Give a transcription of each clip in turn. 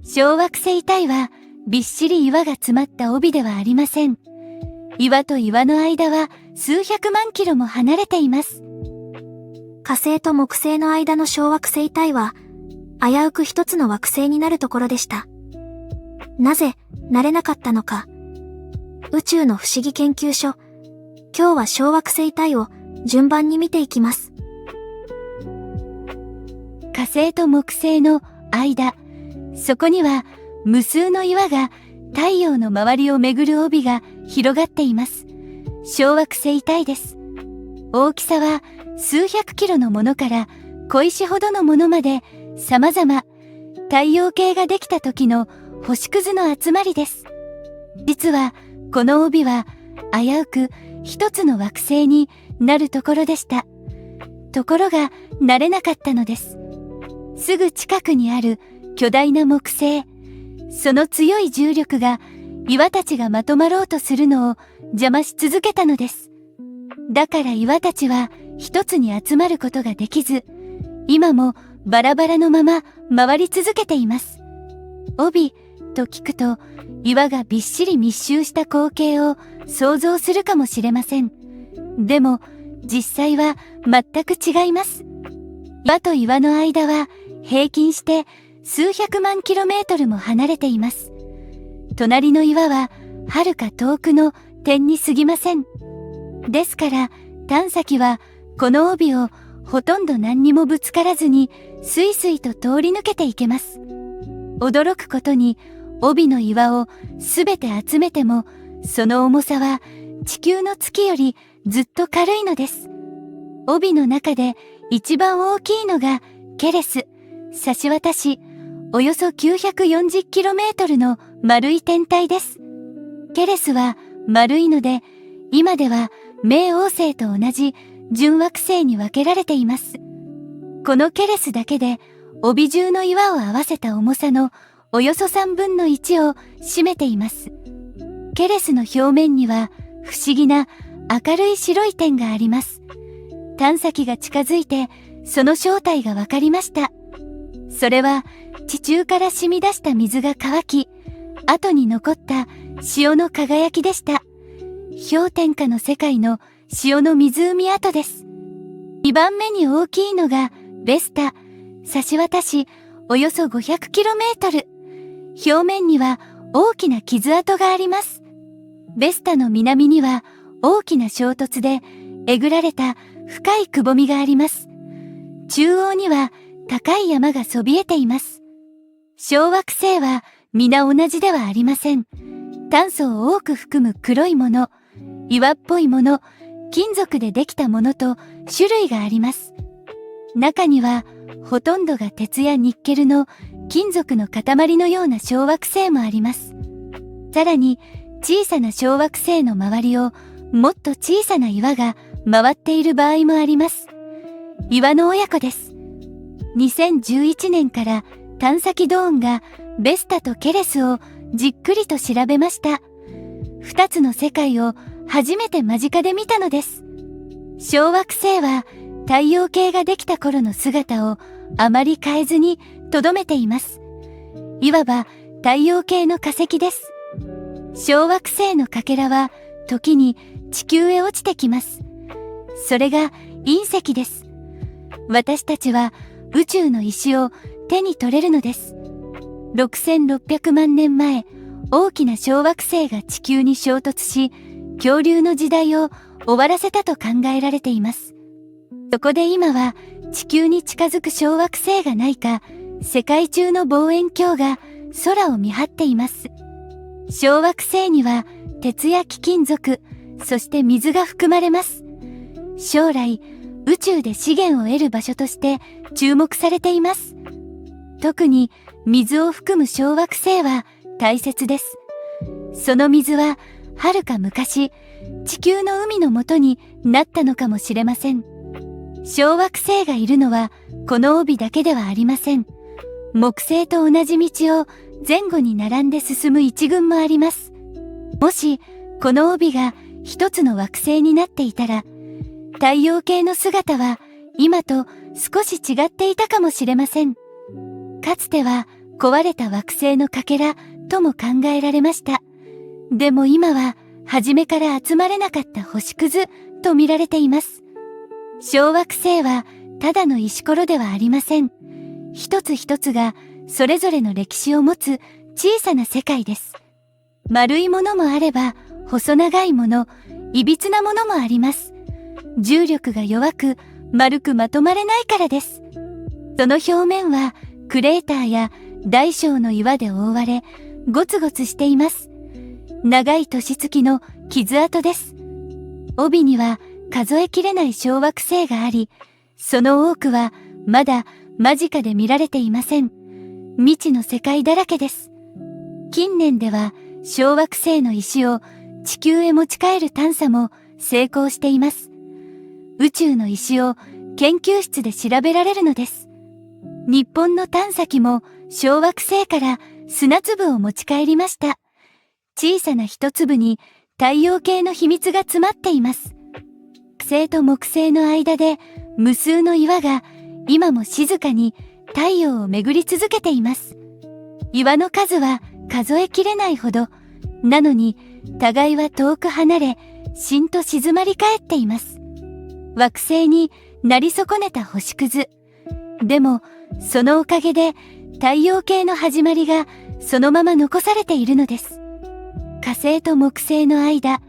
小惑星帯はびっしり岩が詰まった帯ではありません。岩と岩の間は数百万キロも離れています。火星と木星の間の小惑星帯は、危うく一つの惑星になるところでした。なぜ、なれなかったのか。宇宙の不思議研究所。今日は小惑星帯を順番に見ていきます。火星と木星の間、そこには無数の岩が太陽の周りを巡る帯が広がっています。小惑星帯です。大きさは数百キロのものから小石ほどのものまで様々。太陽系ができた時の星屑の集まりです。実はこの帯は危うく一つの惑星になるところでした。ところがなれなかったのです。すぐ近くにある巨大な木星、その強い重力が岩たちがまとまろうとするのを邪魔し続けたのです。だから岩たちは一つに集まることができず、今もバラバラのまま回り続けています。帯と聞くと岩がびっしり密集した光景を想像するかもしれません。でも実際は全く違います。岩と岩の間は平均して数百万キロメートルも離れています。隣の岩ははるか遠くの点に過ぎません。ですから探査機はこの帯をほとんど何にもぶつからずにスイスイと通り抜けていけます。驚くことに帯の岩をすべて集めてもその重さは地球の月よりずっと軽いのです。帯の中で一番大きいのがケレス、差し渡し、およそ 940km の丸い天体です。ケレスは丸いので、今では冥王星と同じ準惑星に分けられています。このケレスだけで帯中の岩を合わせた重さのおよそ3分の1を占めています。ケレスの表面には不思議な明るい白い点があります。探査機が近づいてその正体が分かりました。それは地中から染み出した水が乾き、後に残った塩の輝きでした。氷点下の世界の塩の湖跡です。2番目に大きいのがベスタ、差し渡しおよそ 500km。表面には大きな傷跡があります。ベスタの南には大きな衝突でえぐられた深いくぼみがあります。中央には高い山がそびえています。小惑星は皆同じではありません。炭素を多く含む黒いもの、岩っぽいもの、金属でできたものと種類があります。中にはほとんどが鉄やニッケルの金属の塊のような小惑星もあります。さらに小さな小惑星の周りをもっと小さな岩が回っている場合もあります。岩の親子です。2011年から探査機ドーンがベスタとケレスをじっくりと調べました。二つの世界を初めて間近で見たのです。小惑星は太陽系ができた頃の姿をあまり変えずに留めています。いわば太陽系の化石です。小惑星のかけらは時に地球へ落ちてきます。それが隕石です。私たちは宇宙の石を手に取れるのです。6600万年前、大きな小惑星が地球に衝突し、恐竜の時代を終わらせたと考えられています。そこで今は地球に近づく小惑星がないか、世界中の望遠鏡が空を見張っています。小惑星には鉄や貴金属、そして水が含まれます。将来、宇宙で資源を得る場所として注目されています。特に水を含む小惑星は大切です。その水ははるか昔、地球の海の元になったのかもしれません。小惑星がいるのはこの帯だけではありません。木星と同じ道を前後に並んで進む一群もあります。もしこの帯が一つの惑星になっていたら、太陽系の姿は今と少し違っていたかもしれません。かつては壊れた惑星のかけらとも考えられました。でも今は初めから集まれなかった星屑と見られています。小惑星はただの石ころではありません。一つ一つがそれぞれの歴史を持つ小さな世界です。丸いものもあれば細長いもの、いびつなものもあります。重力が弱く丸くまとまれないからです。その表面はクレーターや大小の岩で覆われ、ゴツゴツしています。長い年月の傷跡です。帯には数えきれない小惑星があり、その多くはまだ間近で見られていません。未知の世界だらけです。近年では小惑星の石を地球へ持ち帰る探査も成功しています。宇宙の石を研究室で調べられるのです。日本の探査機も小惑星から砂粒を持ち帰りました。小さな一粒に太陽系の秘密が詰まっています。火星と木星の間で無数の岩が今も静かに太陽を巡り続けています。岩の数は数えきれないほど、なのに互いは遠く離れ、しんと静まり返っています。惑星になり損ねた星屑。でも、そのおかげで太陽系の始まりがそのまま残されているのです。火星と木星の間、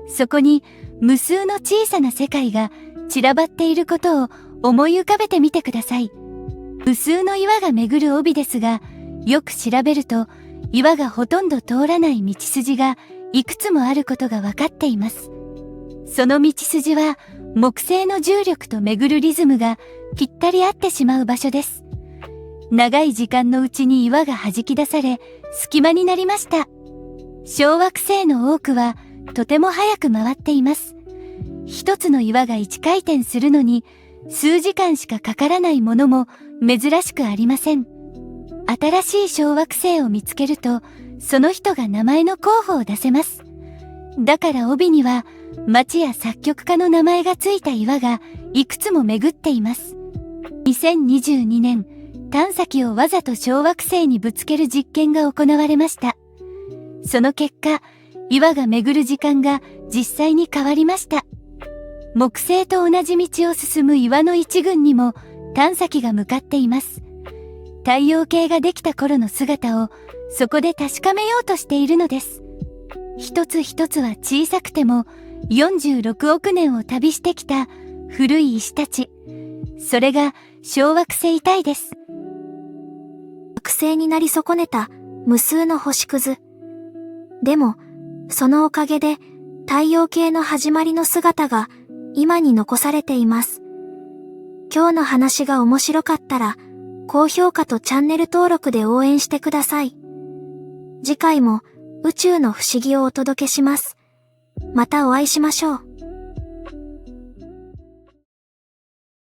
そこに無数の小さな世界が散らばっていることを思い浮かべてみてください。無数の岩が巡る帯ですが、よく調べると岩がほとんど通らない道筋がいくつもあることが分かっています。その道筋は木星の重力と巡るリズムがぴったり合ってしまう場所です。長い時間のうちに岩が弾き出され、隙間になりました。小惑星の多くはとても早く回っています。一つの岩が1回転するのに数時間しかかからないものも珍しくありません。新しい小惑星を見つけると、その人が名前の候補を出せます。だから帯には町や作曲家の名前がついた岩がいくつも巡っています。2022年、探査機をわざと小惑星にぶつける実験が行われました。その結果、岩が巡る時間が実際に変わりました。木星と同じ道を進む岩の一群にも探査機が向かっています。太陽系ができた頃の姿をそこで確かめようとしているのです。一つ一つは小さくても46億年を旅してきた古い石たち。それが小惑星帯です。惑星になり損ねた無数の星屑。でも、そのおかげで太陽系の始まりの姿が今に残されています。今日の話が面白かったら、高評価とチャンネル登録で応援してください。次回も宇宙の不思議をお届けします。またお会いしましょう。